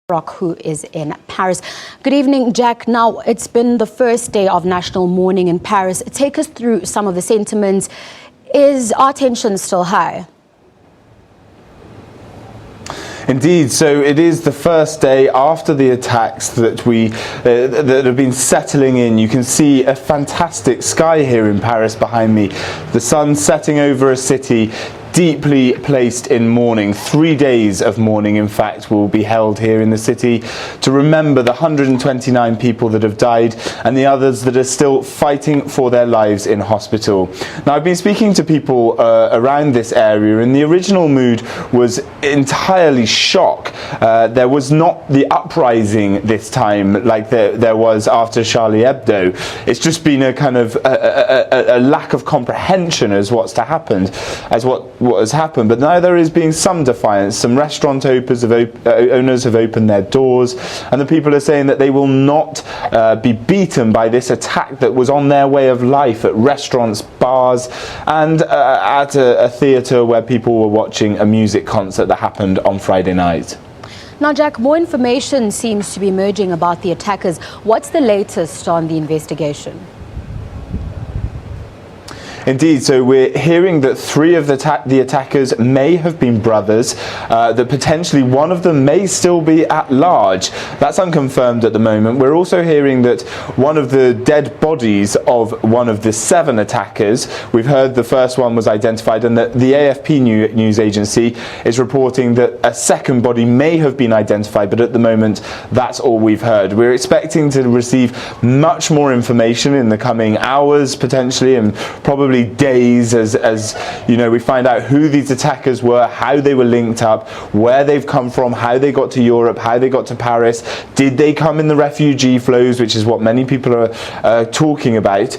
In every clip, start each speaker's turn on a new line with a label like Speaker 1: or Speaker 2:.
Speaker 1: Parrock, who is in Paris. Good evening, Jack. Now, it's been the first day of national mourning in Paris. Take us through some of the sentiments. Is our tension still high?
Speaker 2: Indeed, so it is the first day after the attacks that that have been settling in. You can see a fantastic sky here in Paris behind me. The sun setting over a city deeply placed in mourning. 3 days of mourning, in fact, will be held here in the city to remember the 129 people that have died and the others that are still fighting for their lives in hospital. Now, I've been speaking to people around this area, and the original mood was entirely shock. There was not the uprising this time like there was after Charlie Hebdo. It's just been a kind of a lack of comprehension as what has happened, but now there is being some defiance. Some restaurant owners have opened their doors, and the people are saying that they will not be beaten by this attack that was on their way of life at restaurants, bars, and at a theatre where people were watching a music concert that happened on Friday night.
Speaker 1: Now, Jack, more information seems to be emerging about the attackers. What's the latest on the investigation?
Speaker 2: Indeed, so we're hearing that 3 of the attackers may have been brothers, that potentially one of them may still be at large. That's unconfirmed at the moment. We're also hearing that one of the dead bodies of one of the 7 attackers, we've heard the first one was identified, and that the AFP news agency is reporting that a second body may have been identified, but at the moment that's all we've heard. We're expecting to receive much more information in the coming hours potentially, and probably days, as you know, we find out who these attackers were, how they were linked up, where they've come from, how they got to Europe, how they got to Paris. Did they come in the refugee flows, which is what many people are talking about.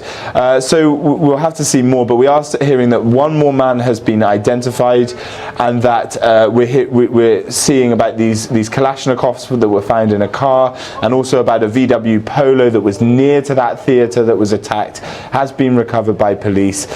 Speaker 2: So we'll have to see more, but we are hearing that one more man has been identified, and that we're seeing about these Kalashnikovs that were found in a car, and also about a VW Polo that was near to that theatre that was attacked has been recovered by police.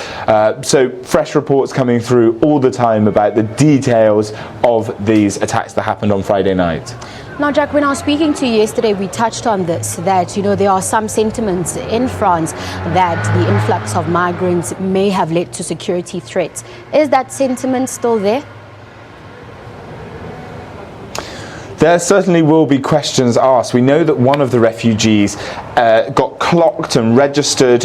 Speaker 2: So fresh reports coming through all the time about the details of these attacks that happened on Friday night.
Speaker 1: Now, Jack, when I was speaking to you yesterday, we touched on this, that, you know, there are some sentiments in France that the influx of migrants may have led to security threats. Is that sentiment still there?
Speaker 2: There certainly will be questions asked. We know that one of the refugees got clocked and registered.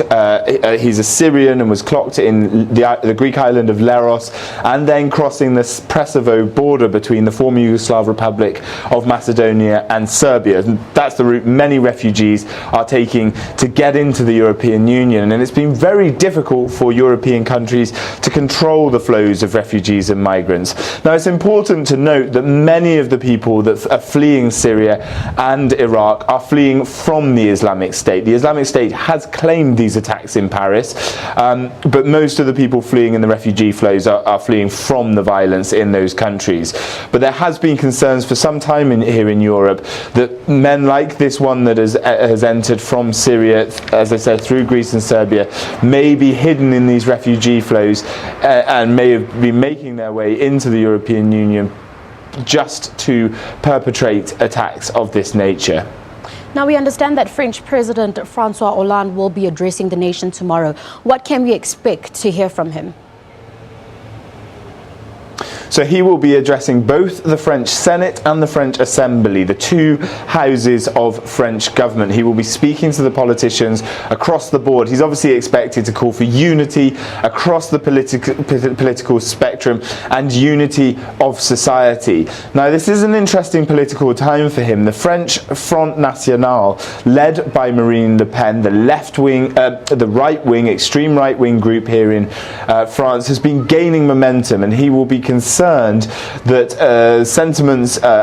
Speaker 2: He's a Syrian and was clocked in the Greek island of Leros, and then crossing the Presevo border between the former Yugoslav Republic of Macedonia and Serbia. And that's the route many refugees are taking to get into the European Union. And it's been very difficult for European countries to control the flows of refugees and migrants. Now, it's important to note that many of the people that are fleeing Syria and Iraq are fleeing from the Islamic State. The Islamic State has claimed these attacks in Paris, but most of the people fleeing in the refugee flows are fleeing from the violence in those countries. But there has been concerns for some time here in Europe that men like this one that has entered from Syria, as I said, through Greece and Serbia, may be hidden in these refugee flows and may have been making their way into the European Union just to perpetrate attacks of this nature.
Speaker 1: Now, we understand that French President Francois Hollande will be addressing the nation tomorrow. What can we expect to hear from him?
Speaker 2: So he will be addressing both the French Senate and the French Assembly, the 2 houses of French government. He will be speaking to the politicians across the board. He's obviously expected to call for unity across the political spectrum and unity of society. Now, this is an interesting political time for him. The French Front National, led by Marine Le Pen, the left-wing, the right-wing, extreme right-wing group here in France, has been gaining momentum, and he will be concerned that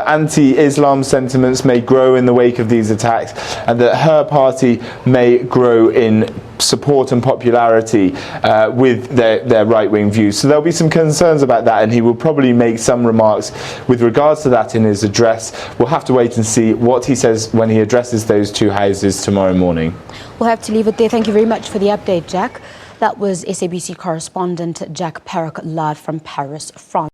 Speaker 2: anti-Islam sentiments may grow in the wake of these attacks, and that her party may grow in support and popularity with their right-wing views. So there'll be some concerns about that, and he will probably make some remarks with regards to that in his address. We'll have to wait and see what he says when he addresses those 2 houses tomorrow morning.
Speaker 1: We'll have to leave it there. Thank you very much for the update, Jack. That was SABC correspondent Jack Parrock live from Paris, France.